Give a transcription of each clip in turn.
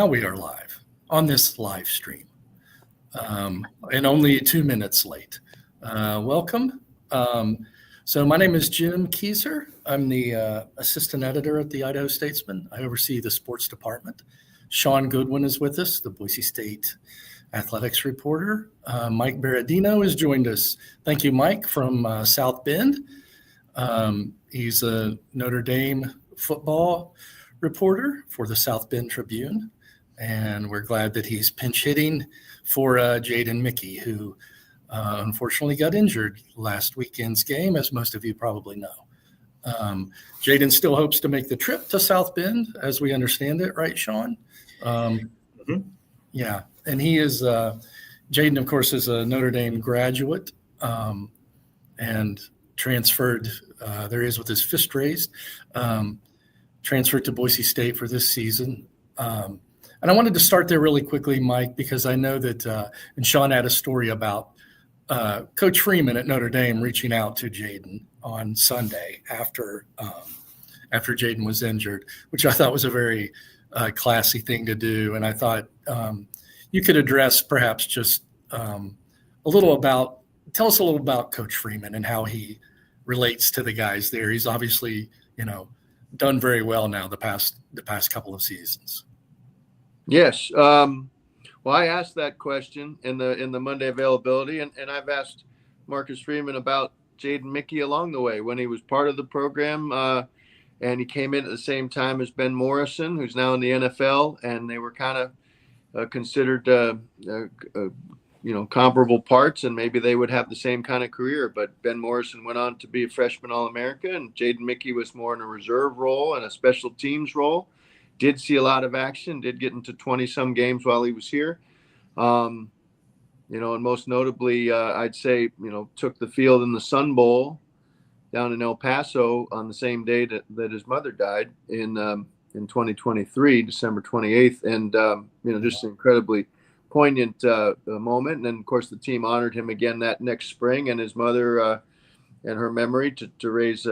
now we are live on this live stream, and only 2 minutes late. Welcome. So my name is Jim Kieser. I'm the assistant editor at the Idaho Statesman. I oversee the sports department. Shaun Goodwin is with us, the Boise State athletics reporter. Mike Berardino has joined us. Thank you, Mike, from South Bend. He's a Notre Dame football reporter for the South Bend Tribune, and we're glad that he's pinch hitting for Jaden Mickey, who unfortunately got injured last weekend's game, as most of you probably know. Jaden still hopes to make the trip to South Bend, as we understand it, right, Shaun? Yeah, and he is Jaden, of course, is a Notre Dame graduate and transferred. There he is with his fist raised. Transferred to Boise State for this season. And I wanted to start there really quickly, Mike, because I know that, and Shaun had a story about Coach Freeman at Notre Dame reaching out to Jaden on Sunday after Jaden was injured, which I thought was a very classy thing to do. And I thought you could address perhaps just tell us a little about Coach Freeman and how he relates to the guys there. He's obviously, done very well now the past couple of seasons. Yes. Well, I asked that question in the Monday availability, and I've asked Marcus Freeman about Jaden Mickey along the way when he was part of the program, and he came in at the same time as Ben Morrison, who's now in the NFL, and they were kind of considered comparable parts, and maybe they would have the same kind of career. But Ben Morrison went on to be a freshman All-America, and Jaden Mickey was more in a reserve role and a special teams role. Did see a lot of action, did get into 20-some games while he was here. And most notably, I'd say, took the field in the Sun Bowl down in El Paso on the same day that his mother died in 2023, December 28th. And, just incredibly poignant moment. And then, of course, the team honored him again that next spring, and his mother and her memory to raise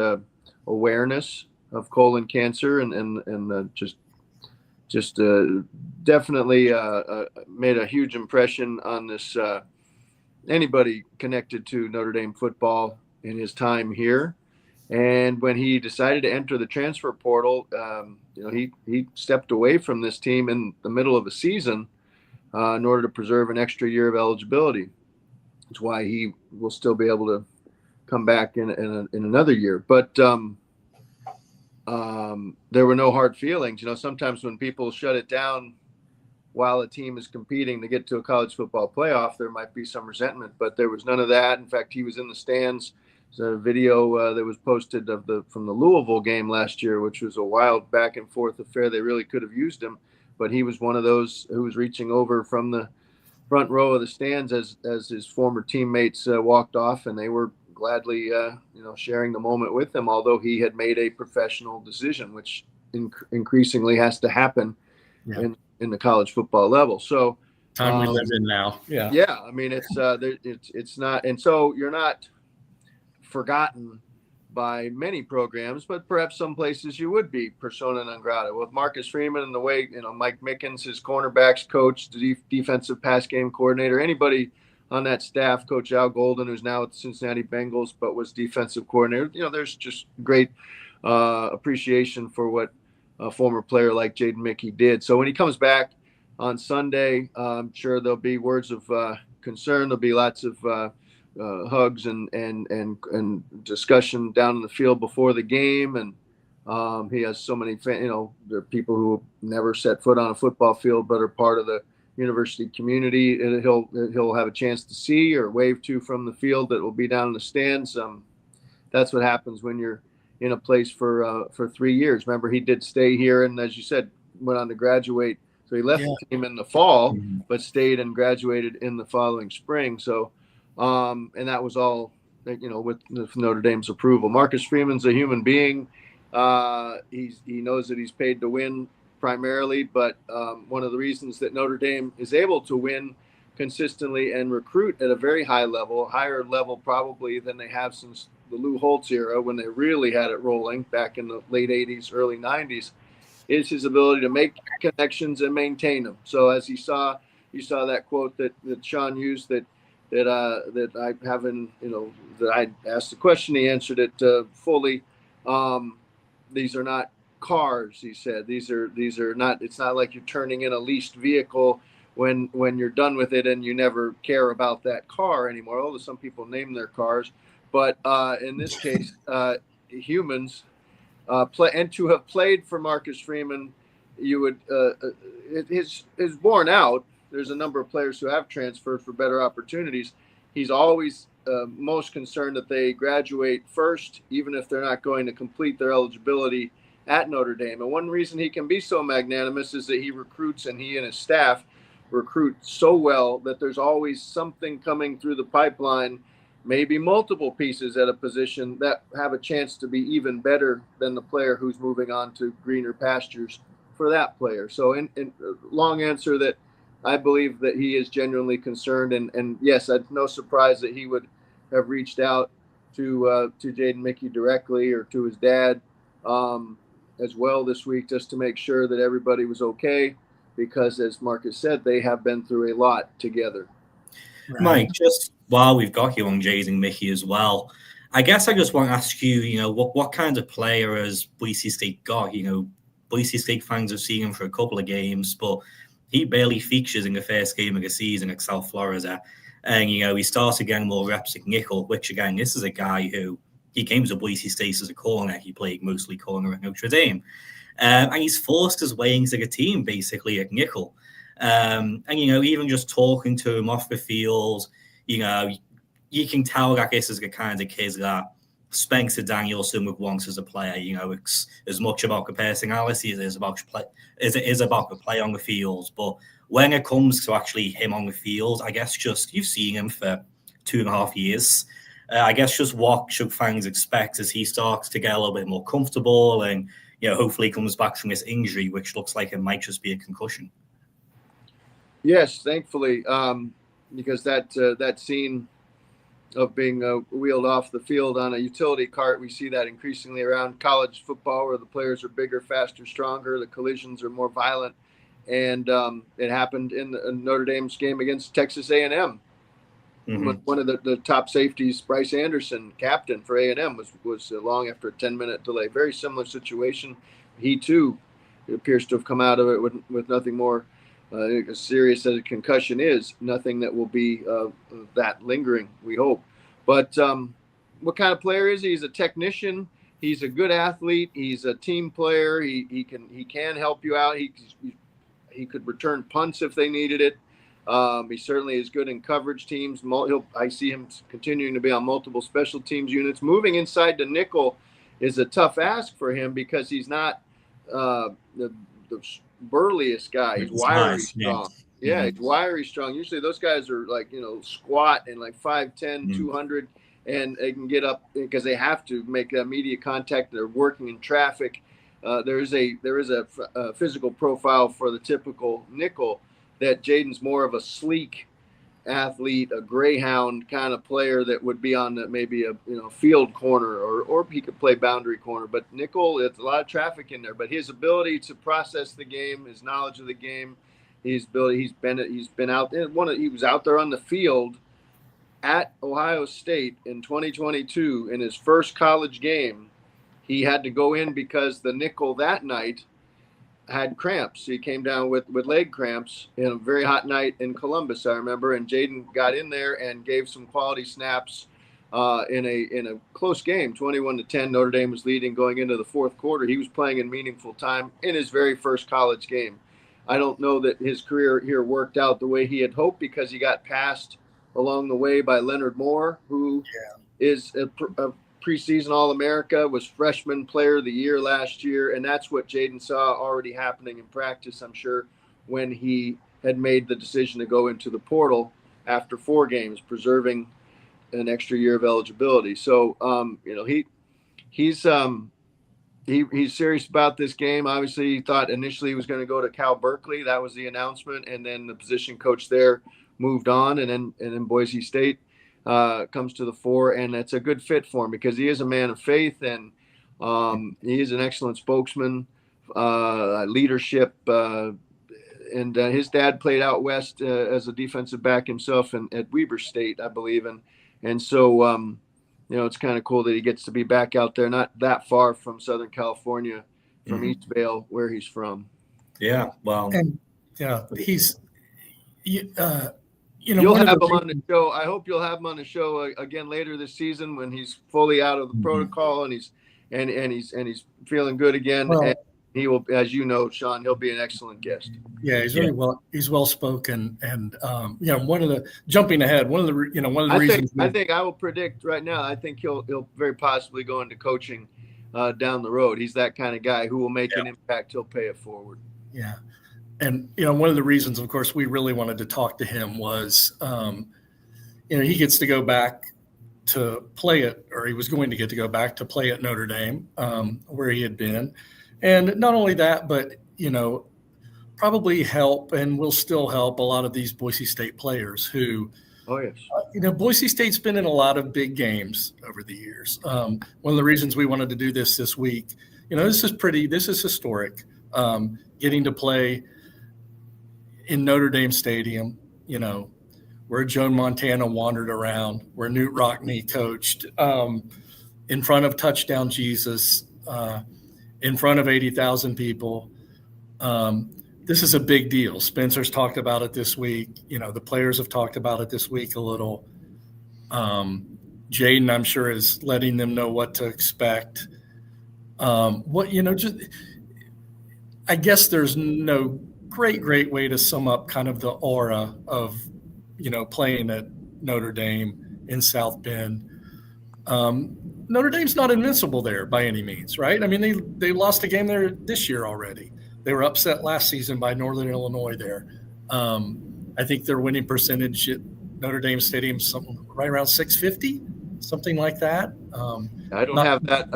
awareness of colon cancer, and just definitely made a huge impression on this anybody connected to Notre Dame football in his time here. And when he decided to enter the transfer portal, he stepped away from this team in the middle of a season in order to preserve an extra year of eligibility. That's why he will still be able to come back in another year. But there were no hard feelings. Sometimes when people shut it down while a team is competing to get to a college football playoff, there might be some resentment, but there was none of that. In fact, he was in the stands. There's a video that was posted from the Louisville game last year, which was a wild back and forth affair. They really could have used him, but he was one of those who was reaching over from the front row of the stands as his former teammates walked off, and they were gladly, sharing the moment with him, although he had made a professional decision, which increasingly has to happen in the college football level. So time we live in now. Yeah. Yeah. I mean, it's not, and so you're not forgotten by many programs, but perhaps some places you would be persona non grata. With Marcus Freeman and the way, Mike Mickens, his cornerbacks coach, the defensive pass game coordinator, anybody on that staff, Coach Al Golden, who's now at the Cincinnati Bengals, but was defensive coordinator. There's just great appreciation for what a former player like Jaden Mickey did. So when he comes back on Sunday, I'm sure there'll be words of concern. There'll be lots of hugs and discussion down in the field before the game. And he has so many, there are people who never set foot on a football field but are part of the university community, and he'll have a chance to see or wave to from the field that will be down in the stands. That's what happens when you're in a place for 3 years. Remember, he did stay here, and as you said, went on to graduate. So he left the team in the fall, but stayed and graduated in the following spring. So, and that was all, with Notre Dame's approval. Marcus Freeman's a human being. He knows that he's paid to win primarily, but one of the reasons that Notre Dame is able to win consistently and recruit at a very high level, higher level probably than they have since the Lou Holtz era, when they really had it rolling back in the late 80s, early 90s, is his ability to make connections and maintain them. So as you saw that quote that Shaun used that I haven't, that I asked the question, he answered it fully. These are not cars, he said. These are not. It's not like you're turning in a leased vehicle when you're done with it and you never care about that car anymore. Although some people name their cars, but in this case, humans play, and to have played for Marcus Freeman, you would his borne out. There's a number of players who have transferred for better opportunities. He's always most concerned that they graduate first, even if they're not going to complete their eligibility at Notre Dame. And one reason he can be so magnanimous is that he recruits, and he and his staff recruit so well that there's always something coming through the pipeline, maybe multiple pieces at a position that have a chance to be even better than the player who's moving on to greener pastures for that player. So in long answer that I believe that he is genuinely concerned, and yes, it's no surprise that he would have reached out to Jaden Mickey directly or to his dad as well this week, just to make sure that everybody was okay, because as Marcus said, they have been through a lot together. Right. Mike, just while we've got you on Jaden Mickey as well, I guess I just want to ask you, what kind of player has Boise State got? Boise State fans have seen him for a couple of games, but he barely features in the first game of the season at South Florida. And, he started getting more reps at nickel, which, again, this is a guy who, he came to Boise State as a corner. He played mostly corner at Notre Dame. And he's forced his way into the team, basically, at nickel. And, even just talking to him off the field, you can tell that this is the kind of kid that Spencer Danielson would want as a player. It's as much about the personality as it is about the play on the field. But when it comes to actually him on the field, I guess just you've seen him for 2.5 years. I guess just what should fans expect as he starts to get a little bit more comfortable and, hopefully comes back from this injury, which looks like it might just be a concussion. Yes, thankfully, because that scene of being wheeled off the field on a utility cart, we see that increasingly around college football, where the players are bigger, faster, stronger, the collisions are more violent, and it happened in Notre Dame's game against Texas A&M. Mm-hmm. One of the top safeties, Bryce Anderson, captain for A&M, was long after a 10-minute delay. Very similar situation. He too appears to have come out of it with nothing more as serious as a concussion is, nothing that will be that lingering, we hope. But what kind of player is he? He's a technician. He's a good athlete. He's a team player. He can help you out. He could return punts if they needed it. He certainly is good in coverage teams. I see him continuing to be on multiple special teams units. Moving inside to nickel is a tough ask for him because he's not the burliest guy. He's wiry strong. Yeah, he's wiry strong. Usually those guys are like, squat and like 5'10", 200, and they can get up because they have to make immediate contact. They're working in traffic. There is a physical profile for the typical nickel that Jaden's more of a sleek athlete, a greyhound kind of player that would be on maybe a field corner or he could play boundary corner. But nickel, it's a lot of traffic in there. But his ability to process the game, his knowledge of the game, he's been out there. He was out there on the field at Ohio State in 2022 in his first college game. He had to go in because the nickel that night had cramps. He came down with leg cramps in a very hot night in Columbus, I remember, and Jaden got in there and gave some quality snaps in a close game, 21-10. Notre Dame was leading going into the fourth quarter. He was playing in meaningful time in his very first college game. I don't know that his career here worked out the way he had hoped because he got passed along the way by Leonard Moore, who is a preseason All-America, was freshman player of the year last year. And that's what Jaden saw already happening in practice, I'm sure, when he had made the decision to go into the portal after 4 games, preserving an extra year of eligibility. So, he's serious about this game. Obviously, he thought initially he was going to go to Cal Berkeley. That was the announcement. And then the position coach there moved on. And then Boise State comes to the fore, and that's a good fit for him because he is a man of faith, and he is an excellent spokesman leadership. And his dad played out west as a defensive back himself at Weber State, I believe. And so, it's kind of cool that he gets to be back out there, not that far from Southern California, from East Vale, where he's from. Yeah, well, and he's, you'll have him on the show. I hope you'll have him on the show again later this season when he's fully out of the protocol and he's feeling good again. Well, and he will, as you know, Shaun, he'll be an excellent guest. Yeah, he's very he's well spoken, and one of the reasons I think I will predict right now. I think he'll very possibly go into coaching down the road. He's that kind of guy who will make an impact. He'll pay it forward. Yeah, and one of the reasons, of course, we really wanted to talk to him was, he gets to go back to play it, or he was going to get to go back to play at Notre Dame, where he had been. And not only that, but, probably help and will still help a lot of these Boise State players who, Boise State's been in a lot of big games over the years. One of the reasons we wanted to do this week, this is historic, getting to play in Notre Dame Stadium, where Joan Montana wandered around, where Newt Rockne coached, in front of Touchdown Jesus, in front of 80,000 people. This is a big deal. Spencer's talked about it this week. The players have talked about it this week a little. Jaden, I'm sure, is letting them know what to expect. I guess there's no great way to sum up kind of the aura of, playing at Notre Dame in South Bend. Notre Dame's not invincible there by any means, right? I mean, they lost a game there this year already. They were upset last season by Northern Illinois there. I think their winning percentage at Notre Dame Stadium is something right around 650, something like that. I don't have that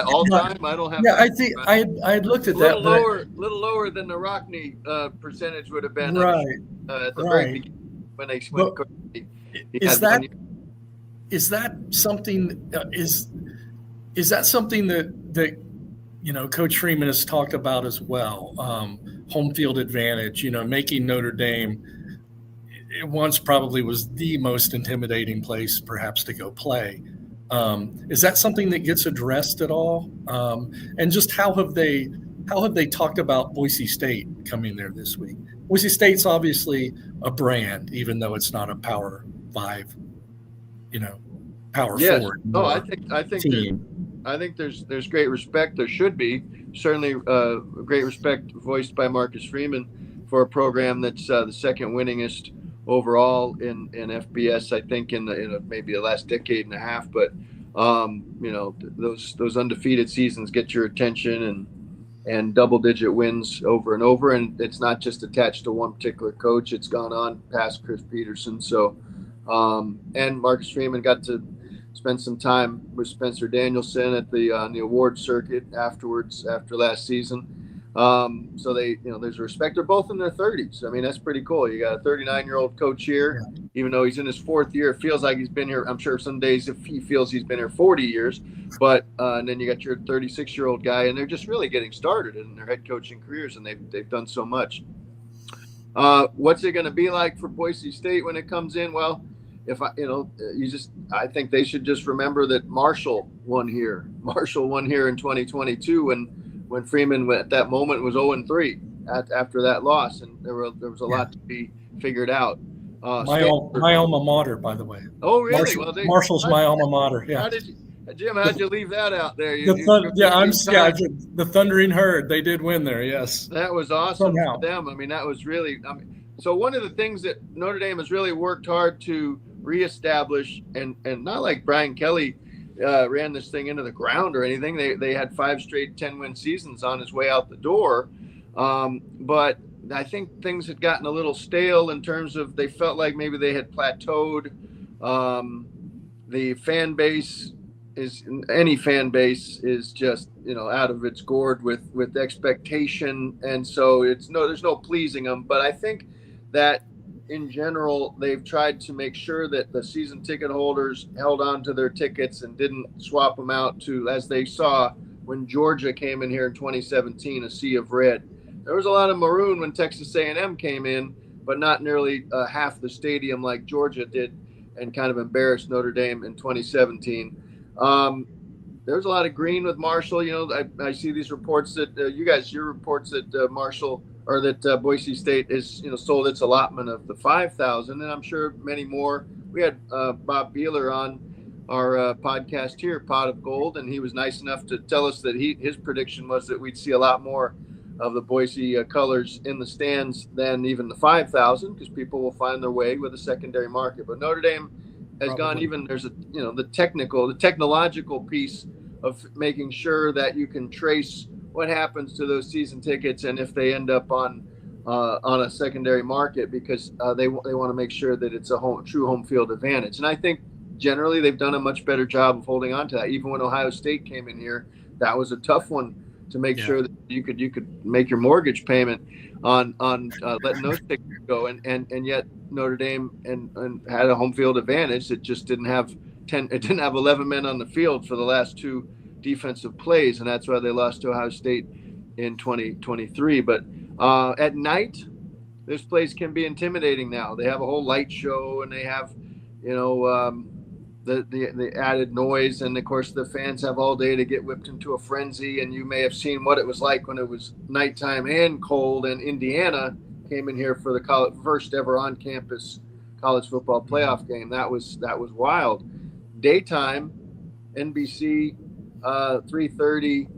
all time. I don't have. Yeah, I think I had looked at that. Little lower than the Rockne percentage would have been. Right. At the very beginning when they went. Is that something? Is that something that Coach Freeman has talked about as well? Home field advantage. Making Notre Dame, it once probably was the most intimidating place perhaps to go play. Is that something that gets addressed at all? And just how have they talked about Boise State coming there this week? Boise State's obviously a brand, even though it's not a Power 5, Power 4. Oh, I think team. I think there's great respect. There should be certainly great respect voiced by Marcus Freeman for a program that's the second winningest overall in FBS. I think in maybe the last decade and a half. But those undefeated seasons get your attention and double-digit wins over and over. And it's not just attached to one particular coach. It's gone on past Chris Peterson. So and Marcus Freeman got to spend some time with Spencer Danielson at the award circuit afterwards after last season. So there's a respect. They're both in their 30s. I mean, that's pretty cool. You got a 39-year-old coach here, even though he's in his fourth year. It feels like he's been here. I'm sure some days if he feels he's been here 40 years, but and then you got your 36-year-old guy, and they're just really getting started in their head coaching careers, and they've done so much. What's it going to be like for Boise State when it comes in? Well, I think they should just remember that Marshall won here. Marshall won here in 2022 when Freeman at that moment was 0-3 after that loss, and there was a lot to be figured out. My alma mater, by the way. Oh, really? Marshall's my alma mater. Yeah. Jim, how'd you leave that out there? The Thundering Herd. They did win there. Yes. That was awesome for them. I mean, that was really. So one of the things that Notre Dame has really worked hard to reestablish, and not like Brian Kelly ran this thing into the ground or anything. They had 5 straight 10-win seasons on his way out the door. But I think things had gotten a little stale in terms of they felt like maybe they had plateaued. The fan base any fan base is just, out of its gourd with expectation. And so there's no pleasing them. But I think that in general, they've tried to make sure that the season ticket holders held on to their tickets and didn't swap them out to, as they saw, when Georgia came in here in 2017, a sea of red. There was a lot of maroon when Texas A&M came in, but not nearly half the stadium like Georgia did, and kind of embarrassed Notre Dame in 2017. There's a lot of green with Marshall. I see these reports that your reports that Marshall or that Boise State is sold its allotment of the 5,000, and I'm sure many more. We had Bob Beeler on our podcast here, Pot of Gold, and he was nice enough to tell us that his prediction was that we'd see a lot more of the Boise colors in the stands than even the 5,000, because people will find their way with a secondary market. But Notre Dame has gone even. There's the technological piece of making sure that you can trace what happens to those season tickets and if they end up on a secondary market, because they want to make sure that it's a true home field advantage. And I think generally they've done a much better job of holding on to that. Even when Ohio State came in here, that was a tough one to make sure that you could make your mortgage payment on letting those tickets go. And yet Notre Dame and had a home field advantage. It just didn't have 11 men on the field for the last two defensive plays, and that's why they lost to Ohio State in 2023. But at night, this place can be intimidating now. They have a whole light show, and they have the added noise, and of course the fans have all day to get whipped into a frenzy. And you may have seen what it was like when it was nighttime and cold, and Indiana came in here for the first ever on campus college football playoff game. That was wild. Daytime, NBC, 3:30.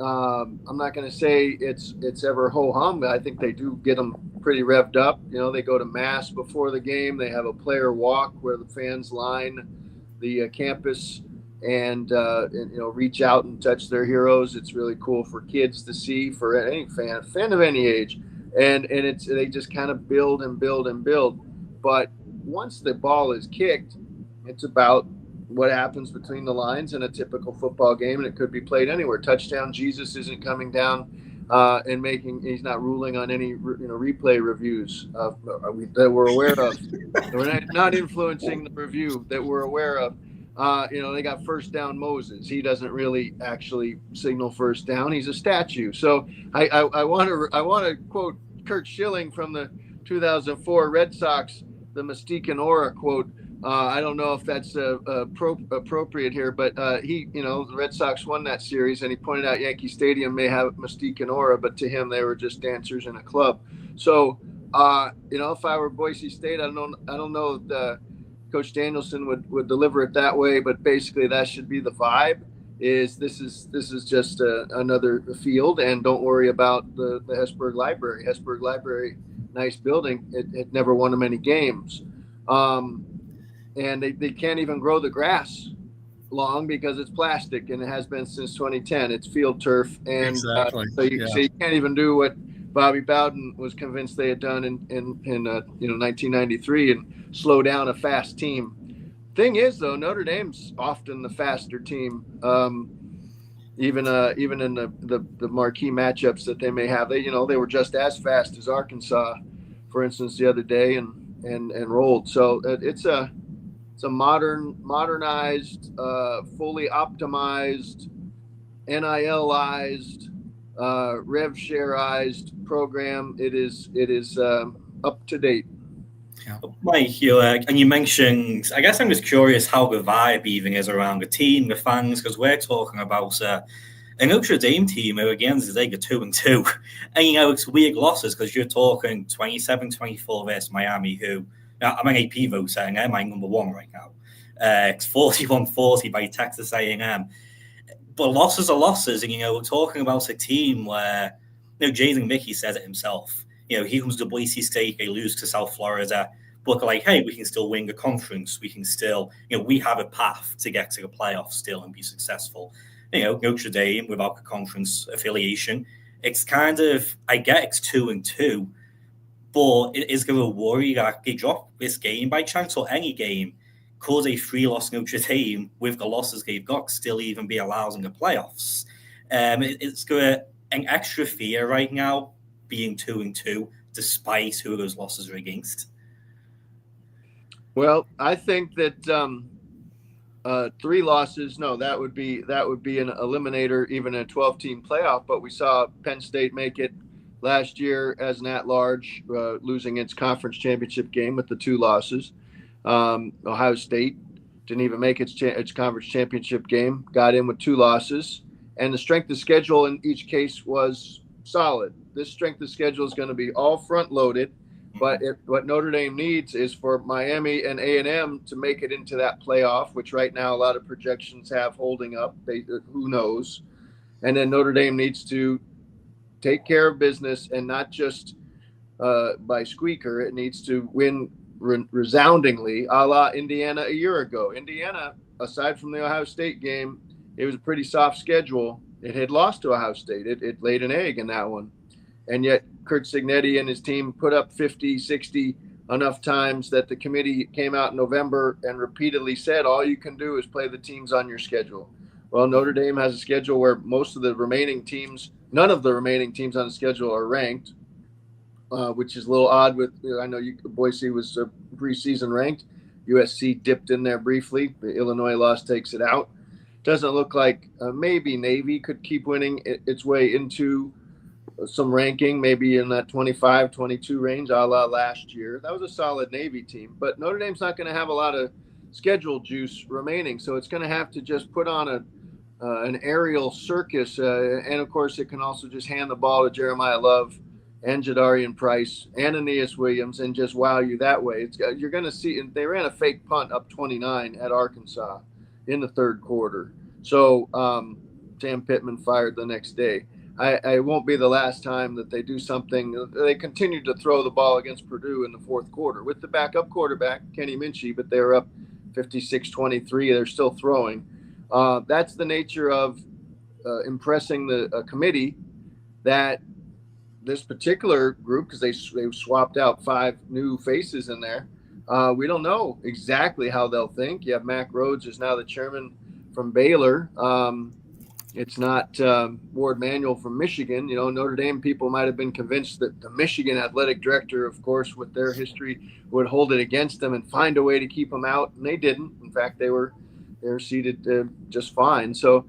I'm not going to say it's ever ho hum, but I think they do get them pretty revved up. They go to mass before the game. They have a player walk where the fans line the campus and reach out and touch their heroes. It's really cool for kids to see, for any fan of any age, and they just kind of build and build and build. But once the ball is kicked, it's about what happens between the lines in a typical football game, and it could be played anywhere. Touchdown Jesus isn't coming down and he's not ruling on any replay reviews that we're aware of. We're not influencing the review that we're aware of. They got first down Moses. He doesn't really actually signal first down. He's a statue. So I want to quote Kurt Schilling from the 2004 Red Sox, the Mystique and Aura quote. I don't know if that's appropriate here, but the Red Sox won that series, and he pointed out Yankee Stadium may have mystique and aura, but to him they were just dancers in a club. So, if I were Boise State, I don't know if Coach Danielson would deliver it that way, but basically that should be the vibe. This is just another field, and don't worry about the Hesburgh Library. Hesburgh Library, nice building. It never won them any games. And they can't even grow the grass long because it's plastic, and it has been since 2010. It's field turf, and exactly. So you can't even do what Bobby Bowden was convinced they had done in 1993 and slow down a fast team. Thing is, though, Notre Dame's often the faster team, even in the marquee matchups that they may have. They were just as fast as Arkansas, for instance, the other day, and rolled. So it's a modernized, fully optimized, NILized, rev shareized program. It is up to date. Yeah. Mike, you mentioned, I guess I'm just curious how the vibe even is around the team, the fans, because we're talking about a Notre Dame team who, again, is like a 2-2. And, it's weird losses because you're talking 27-24 versus Miami, who, I'm an AP voter, and they're my number one right now. It's 41-40 by Texas A&M. But losses are losses, and, we're talking about a team where, Jason Mickey says it himself. He comes to Boise State, they lose to South Florida, but they're like, hey, we can still win the conference. We can still, we have a path to get to the playoffs still and be successful. Notre Dame, without the conference affiliation, it's kind of, I get it's 2-2, but it is going to worry that they drop this game by chance, or any game. Could a 3-loss Notre Dame, with the losses they've got, still even be allowed in the playoffs? It's got an extra fear right now, being 2-2, despite who those losses are against. Well, I think that 3 losses. No, that would be an eliminator, even in a 12-team playoff. But we saw Penn State make it last year as an at-large, losing its conference championship game with the 2 losses. Ohio State didn't even make its conference championship game, got in with 2 losses, and the strength of schedule in each case was solid. This strength of schedule is going to be all front-loaded. But what Notre Dame needs is for Miami and A&M to make it into that playoff, which right now a lot of projections have holding up. Who knows? And then Notre Dame needs to take care of business, and not just by squeaker. It needs to win resoundingly, a la Indiana a year ago. Indiana, aside from the Ohio State game, it was a pretty soft schedule. It had lost to Ohio State. It laid an egg in that one. And yet Kurt Signetti and his team put up 50, 60 enough times that the committee came out in November and repeatedly said, all you can do is play the teams on your schedule. Well, Notre Dame has a schedule where most of the remaining teams, none of the remaining teams on the schedule are ranked, which is a little odd. I know Boise was preseason ranked. USC dipped in there briefly. The Illinois loss takes it out. Doesn't look like maybe Navy could keep winning its way into some ranking, maybe in that 25, 22 range, a la last year. That was a solid Navy team, but Notre Dame's not going to have a lot of schedule juice remaining, so it's going to have to just put on an aerial circus, and of course it can also just hand the ball to Jeremiah Love and Jadarian Price and Aeneas Williams and just wow you that way. You're going to see, and they ran a fake punt up 29 at Arkansas in the 3rd quarter. So Sam Pittman fired the next day. I won't be the last time that they do something. They continued to throw the ball against Purdue in the 4th quarter with the backup quarterback, Kenny Minchie, but they were up 56-23. They're still throwing. That's the nature of impressing the committee, that this particular group, because they swapped out 5 new faces in there. We don't know exactly how they'll think. You have Mack Rhodes is now the chairman from Baylor. It's not Ward Manuel from Michigan. Notre Dame people might have been convinced that the Michigan athletic director, of course, with their history, would hold it against them and find a way to keep them out, and they didn't. In fact, they were seated just fine. So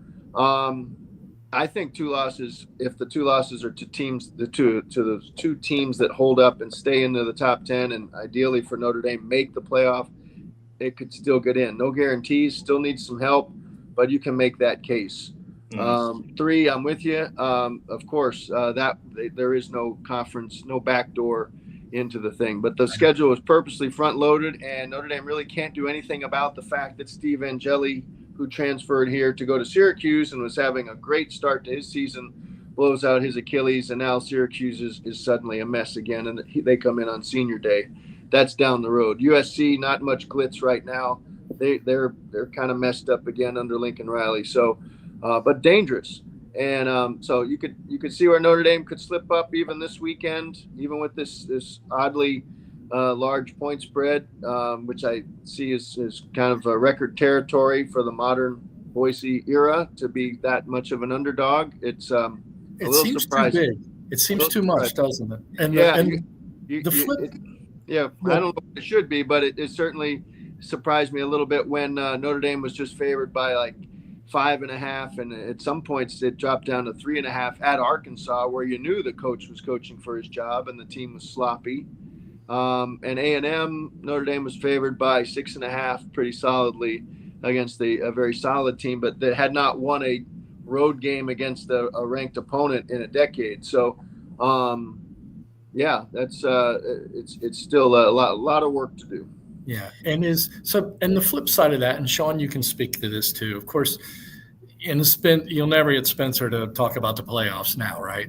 I think 2 losses. If the 2 losses are to teams, the 2 teams that hold up and stay into the top 10, and ideally for Notre Dame make the playoff, it could still get in. No guarantees. Still needs some help, but you can make that case. 3, I'm with you. Of course, there is no conference, no backdoor into the thing, but the schedule is purposely front loaded, and Notre Dame really can't do anything about the fact that Steve Angeli, who transferred here to go to Syracuse and was having a great start to his season, blows out his Achilles, and now Syracuse is suddenly a mess again, and they come in on senior day. That's down the road. USC, not much glitz right now. They're kind of messed up again under Lincoln Riley. So. But dangerous, and so you could see where Notre Dame could slip up even this weekend, even with this oddly large point spread, which I see is kind of a record territory for the modern Boise era to be that much of an underdog. It's a little surprising. Too big. It seems too much, doesn't it? And the flip. I don't know what it should be, but it certainly surprised me a little bit when Notre Dame was just favored by like 5.5, and at some points it dropped down to 3.5 at Arkansas, where you knew the coach was coaching for his job and the team was sloppy. And A&M, Notre Dame was favored by 6.5 pretty solidly against a very solid team, but that had not won a road game against a ranked opponent in a decade. So, that's it's still a lot of work to do. Yeah, and the flip side of that, and Shaun, you can speak to this too. Of course, you'll never get Spencer to talk about the playoffs now, right?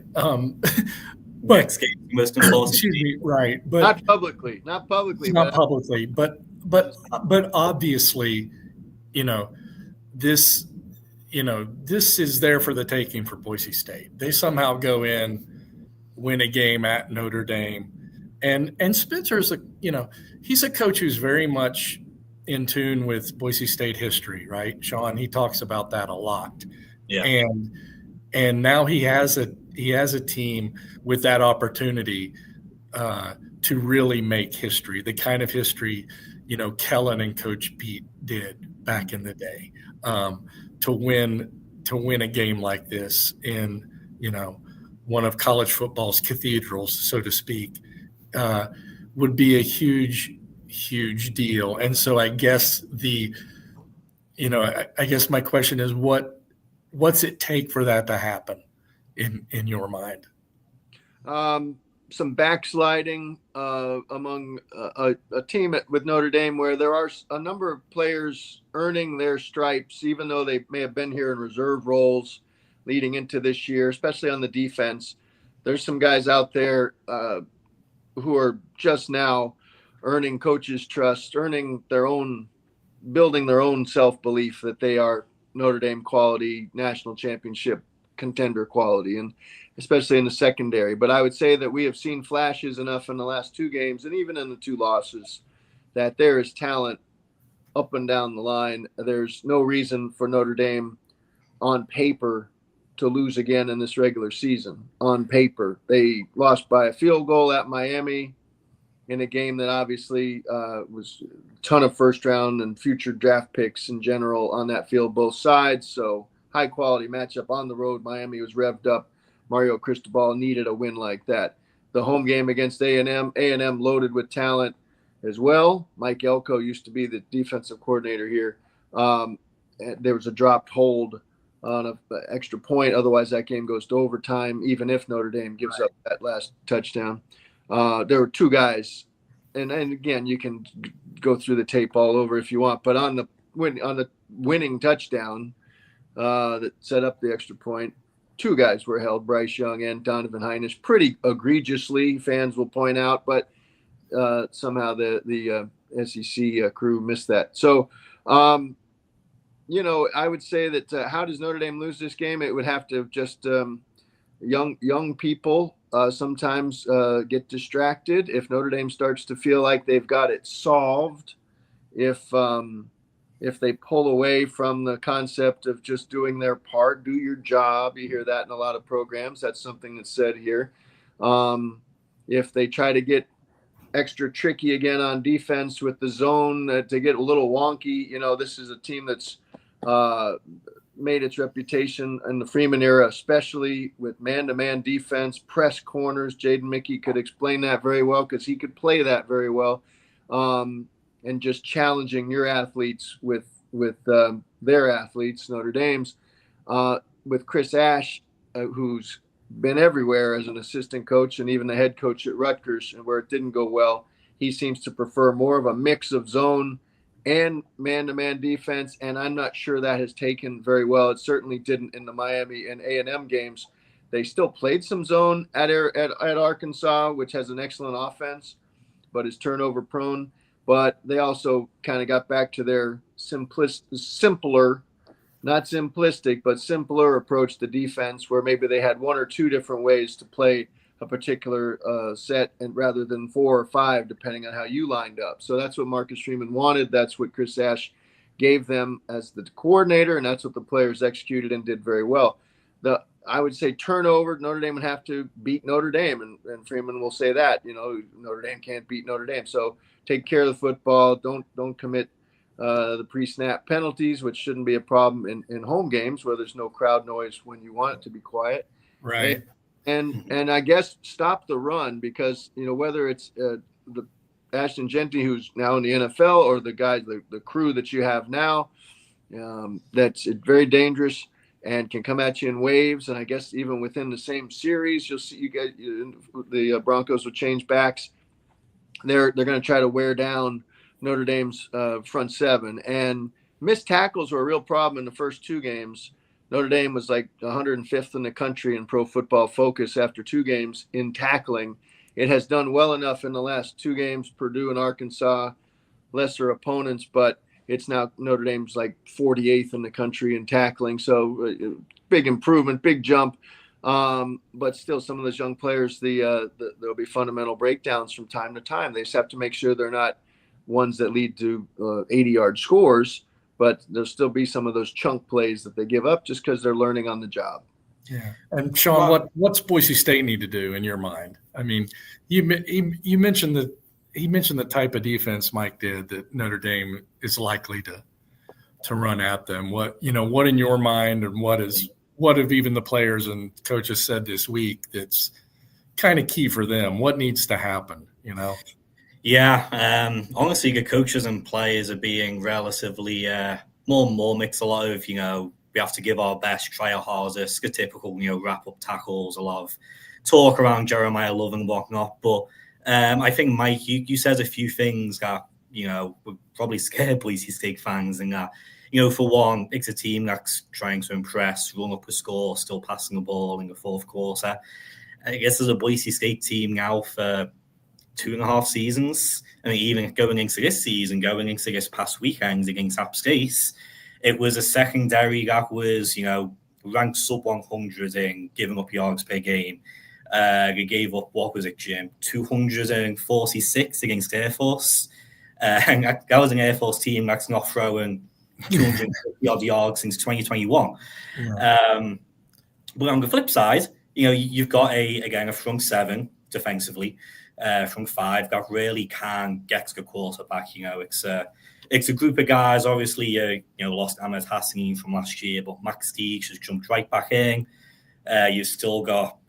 Next game, most important. Excuse me, right? But not publicly, but obviously, this is there for the taking for Boise State. They somehow go in, win a game at Notre Dame. And Spencer's he's a coach who's very much in tune with Boise State history, right? Shaun, he talks about that a lot. Yeah. And now he has a team with that opportunity to really make history, the kind of history, Kellen and Coach Pete did back in the day, to win a game like this in, one of college football's cathedrals, so to speak, would be a huge, huge deal. And so I guess I guess my question is, what's it take for that to happen in your mind? Some backsliding among a team with Notre Dame, where there are a number of players earning their stripes, even though they may have been here in reserve roles leading into this year, especially on the defense. There's some guys out there who are just now earning coaches' trust, building their own self-belief that they are Notre Dame quality, national championship contender quality, and especially in the secondary. But I would say that we have seen flashes enough in the last 2 games and even in the 2 losses that there is talent up and down the line. There's no reason for Notre Dame on paper to lose again in this regular season. On paper, they lost by a field goal at Miami in a game that obviously was a ton of first round and future draft picks in general on that field, both sides. So high quality matchup on the road. Miami was revved up. Mario Cristobal needed a win like that. The home game against A&M loaded with talent as well. Mike Elko used to be the defensive coordinator here. There was a dropped hold on an extra point. Otherwise, that game goes to overtime, even if Notre Dame gives up that last touchdown. There were 2 guys, and again, you can go through the tape all over if you want, but on the winning touchdown that set up the extra point, 2 guys were held, Bryce Young and Donovan Hinish, pretty egregiously, fans will point out, but somehow the SEC crew missed that. So, I would say that how does Notre Dame lose this game? It would have to just young people sometimes get distracted. If Notre Dame starts to feel like they've got it solved, if they pull away from the concept of just doing their part, do your job. You hear that in a lot of programs. That's something that's said here. If they try to get extra tricky again on defense with the zone to get a little wonky, this is a team that's made its reputation in the Freeman era, especially with man-to-man defense, press corners. Jaden Mickey could explain that very well because he could play that very well. And just challenging your athletes with their athletes, Notre Dame's, with Chris Ash, who's been everywhere as an assistant coach and even the head coach at Rutgers, and where it didn't go well, he seems to prefer more of a mix of zone and man-to-man defense, and I'm not sure that has taken very well. It certainly didn't in the Miami and A&M games. They still played some zone at Arkansas, which has an excellent offense, but is turnover prone. But they also kind of got back to their simpler, not simplistic, but simpler approach to defense, where maybe they had 1 or 2 different ways to play a particular set, and rather than 4 or 5, depending on how you lined up. So that's what Marcus Freeman wanted. That's what Chris Ash gave them as the coordinator, and that's what the players executed and did very well. I would say turnover, Notre Dame would have to beat Notre Dame, and Freeman will say that, Notre Dame can't beat Notre Dame. So take care of the football. Don't commit the pre-snap penalties, which shouldn't be a problem in home games where there's no crowd noise when you want it to be quiet. Right. And I guess stop the run, because, whether it's the Ashton Jeanty, who's now in the NFL, or the guys, the crew that you have now, that's very dangerous and can come at you in waves. And I guess even within the same series, you'll see the Broncos will change backs. They're going to try to wear down Notre Dame's front 7, and missed tackles were a real problem in the first 2 games. Notre Dame was like 105th in the country in Pro Football Focus after 2 games in tackling. It has done well enough in the last 2 games, Purdue and Arkansas, lesser opponents, but it's now Notre Dame's like 48th in the country in tackling. So big improvement, big jump. But still, some of those young players, there'll be fundamental breakdowns from time to time. They just have to make sure they're not ones that lead to 80-yard scores, but there'll still be some of those chunk plays that they give up just because they're learning on the job. Yeah. And Shaun, what's Boise State need to do in your mind? I mean, you mentioned that he mentioned the type of defense Mike did that Notre Dame is likely run at them. What in your mind, and what have even the players and coaches said this week that's kind of key for them? What needs to happen, Yeah, honestly, the coaches and players are being relatively more and more mixed. A lot of, we have to give our best, try our hardest, the typical, wrap-up tackles, a lot of talk around Jeremiah Love and whatnot. But I think, Mike, you said a few things that, would probably scare Boise State fans, and that, for one, it's a team that's trying to impress, run up a score, still passing the ball in the fourth quarter. I guess as a Boise State team now for 2.5 seasons, I mean, even going into this season, going into this past weekend against App State, it was a secondary that was, ranked sub 100 in giving up yards per game. They gave up, what was it, Jim? 246 against Air Force. And that was an Air Force team that's not throwing 250 odd yards since 2021. Yeah. But on the flip side, you've got a front seven defensively, front five that really can get to the quarterback. It's a group of guys. Obviously, lost Ahmed Hassan from last year, but Max Teague has jumped right back in. You've still got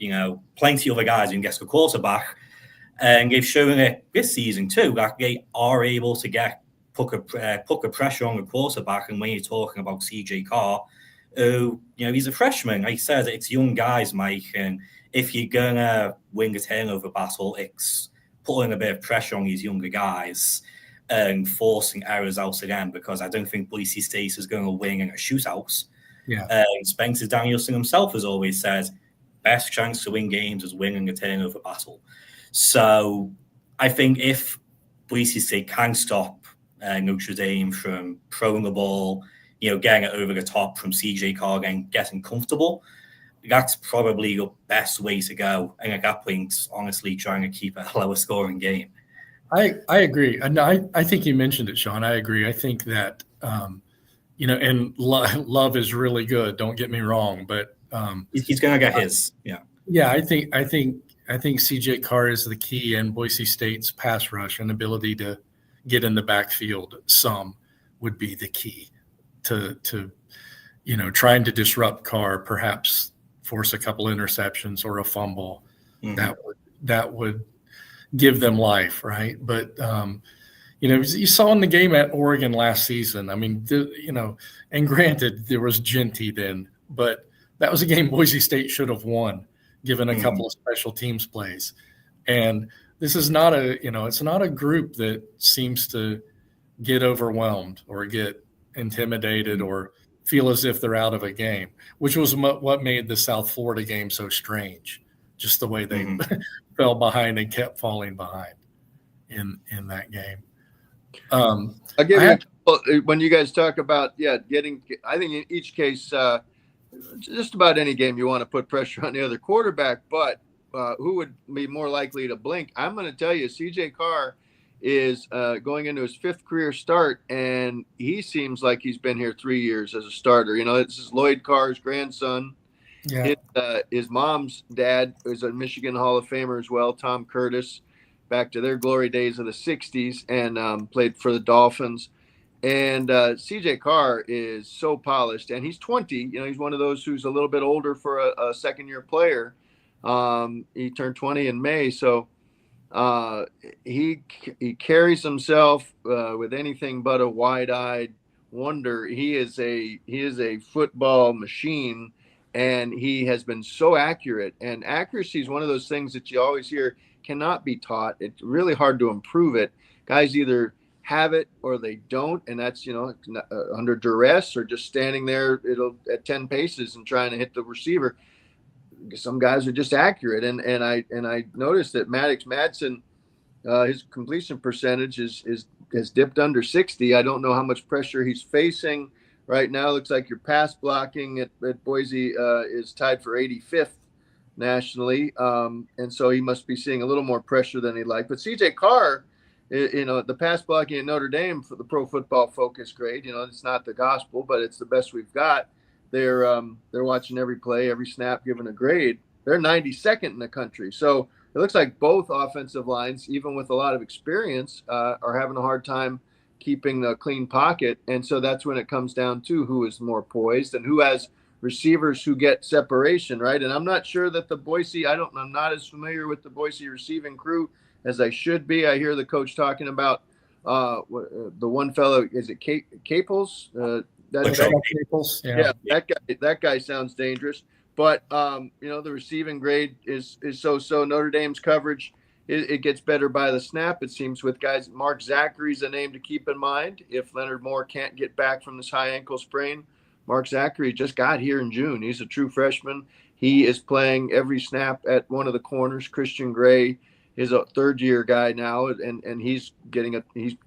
plenty of other guys who can get to the quarterback, and they've shown it this season too that they are able to put a pressure on the quarterback. And when you're talking about CJ Carr, who, he's a freshman. Like I said, it's young guys, Mike. And if you're going to win the turnover battle, it's putting a bit of pressure on these younger guys and forcing errors out of them, because I don't think Boise State is going to win in a shootout. Yeah. Spencer Danielson himself has always said, best chance to win games is winning a turnover battle. So I think if Boise State can stop Notre Dame from throwing the ball, getting it over the top from CJ Carr and getting comfortable, that's probably the best way to go. And at that point, honestly, trying to keep a lower scoring game. I agree. And I think you mentioned it, Shaun. I agree. I think that, and Love is really good. Don't get me wrong, but he's going to get his. Yeah. Yeah. I think CJ Carr is the key, in Boise State's pass rush and ability to get in the backfield. Some would be the key to trying to disrupt Carr, perhaps force a couple interceptions or a fumble. Mm-hmm. That would give them life, right? But you saw in the game at Oregon last season. I mean, and granted there was Genty then, but that was a game Boise State should have won, given a couple of special teams plays. And this is not it's not a group that seems to get overwhelmed or get intimidated or feel as if they're out of a game, which was what made the South Florida game so strange, just the way they fell behind and kept falling behind in that game. Again, when you guys talk about, getting, I think in each case, just about any game you want to put pressure on the other quarterback, but who would be more likely to blink? I'm going to tell you, CJ Carr is going into his 5th career start, and he seems like he's been here 3 years as a starter. This is Lloyd Carr's grandson. Yeah. His mom's dad is a Michigan Hall of Famer as well, Tom Curtis, back to their glory days of the 60s, and played for the Dolphins. And CJ Carr is so polished, and he's 20. He's one of those who's a little bit older for a second-year player. He turned 20 in May, so he carries himself with anything but a wide-eyed wonder. He is a football machine, and he has been so accurate. And accuracy is one of those things that you always hear cannot be taught. It's really hard to improve it. Guys either have it or they don't, and that's under duress or just standing there at 10 paces and trying to hit the receiver. Some guys are just accurate, and I noticed that Maddox Madsen, his completion percentage has dipped under 60. I don't know how much pressure he's facing right now. It looks like your pass blocking at Boise is tied for 85th nationally, and so he must be seeing a little more pressure than he'd like. But CJ Carr, the pass blocking at Notre Dame for the Pro Football Focus grade, it's not the gospel, but it's the best we've got. They're watching every play, every snap, given a grade. They're 92nd in the country. So it looks like both offensive lines, even with a lot of experience, are having a hard time keeping a clean pocket. And so that's when it comes down to who is more poised and who has receivers who get separation, right? And I'm not sure that I'm not as familiar with the Boise receiving crew as I should be. I hear the coach talking about the one fellow, is it Caples? Caples, yeah, that guy sounds dangerous. But the receiving grade is so. Notre Dame's coverage, it gets better by the snap, it seems, with guys. Mark Zachary's a name to keep in mind. If Leonard Moore can't get back from this high ankle sprain, Mark Zachary just got here in June. He's a true freshman. He is playing every snap at one of the corners. Christian Gray is a third-year guy now, and he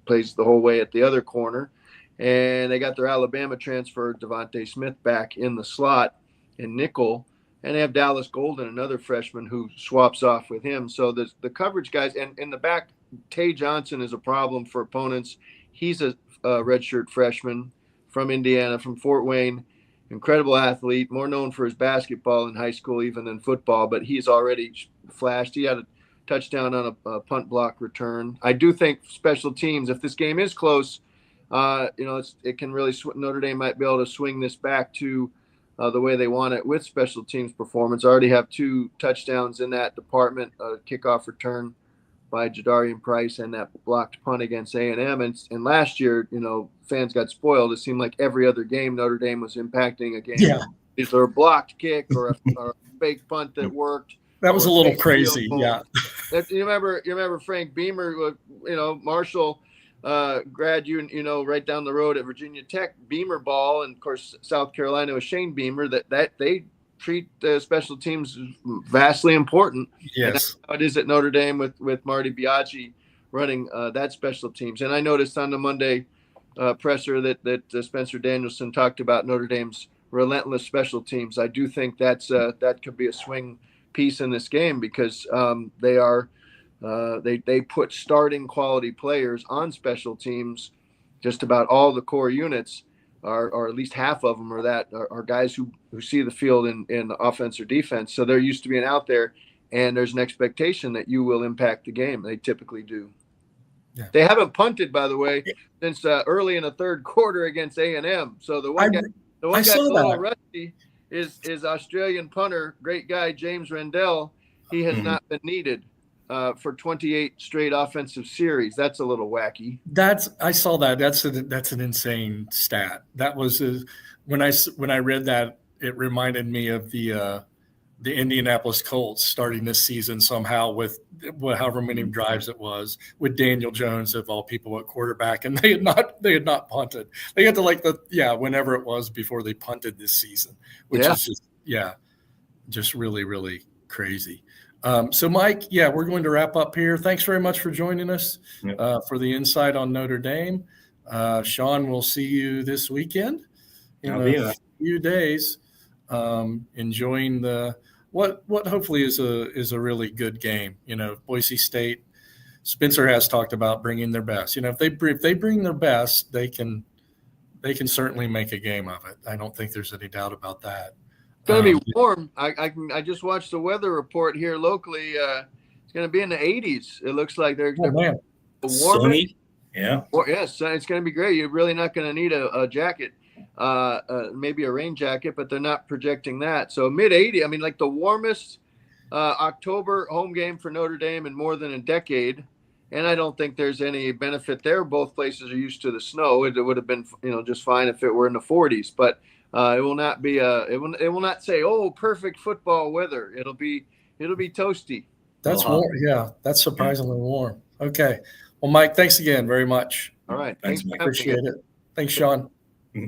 plays the whole way at the other corner. And they got their Alabama transfer, Devontae Smith, back in the slot in nickel. And they have Dallas Golden, another freshman, who swaps off with him. So the coverage guys, and in the back, Tay Johnson is a problem for opponents. He's a redshirt freshman from Indiana, from Fort Wayne, incredible athlete, more known for his basketball in high school even than football, but he's already flashed. He had a touchdown on a punt block return. I do think special teams, if this game is close, it can really Notre Dame might be able to swing this back to the way they want it with special teams performance. I already have 2 touchdowns in that department, a kickoff return by Jadarian Price and that blocked punt against A&M. And last year, fans got spoiled. It seemed like every other game Notre Dame was impacting a game. Yeah. Either a blocked kick or a fake punt that worked. That was a little crazy. Yeah. You remember Frank Beamer, Marshall grad, right down the road at Virginia Tech, Beamer ball, and of course South Carolina with Shane Beamer, that they treat special teams vastly important. Yes. And that's how it is at Notre Dame with Marty Biaggi running that special teams. And I noticed on the Monday presser that Spencer Danielson talked about Notre Dame's relentless special teams. I do think that could be a swing piece in this game because they put starting quality players on special teams. Just about all the core units or at least half of them are guys who see the field in offense or defense. So they're used to being out there, and there's an expectation that you will impact the game. They typically do. Yeah. They haven't punted, by the way, since early in the third quarter against A&M. So the one guy that's a little rusty is Australian punter, great guy, James Rendell. He has not been needed for 28 straight offensive series. That's a little wacky. I saw that. That's an insane stat. That was when I read that, it reminded me of the Indianapolis Colts starting this season somehow with however many drives it was with Daniel Jones of all people at quarterback, and they had not punted. They got to whenever it was before they punted this season, which is just really, really crazy. So Mike, we're going to wrap up here. Thanks very much for joining us for the insight on Notre Dame. Shaun, we'll see you this weekend in a few days. Enjoying what hopefully is a really good game. Boise State, Spencer has talked about bringing their best. If they bring their best, they can certainly make a game of it. I don't think there's any doubt about that. It's going to be warm. I just watched the weather report here locally. It's going to be in the 80s. It looks like they're warm. Sunny. Yeah. Yes, it's going to be great. You're really not going to need a jacket, maybe a rain jacket, but they're not projecting that. So mid-80s. I mean, like the warmest October home game for Notre Dame in more than a decade. And I don't think there's any benefit there. Both places are used to the snow. It would have been, just fine if it were in the 40s, but it will not be it will not say, oh, perfect football weather. It'll be toasty. That's warm. Yeah, that's surprisingly warm. Okay. Well, Mike, thanks again very much. All right. Thanks, Mike. Appreciate it. Thanks, Shaun. Mm-hmm.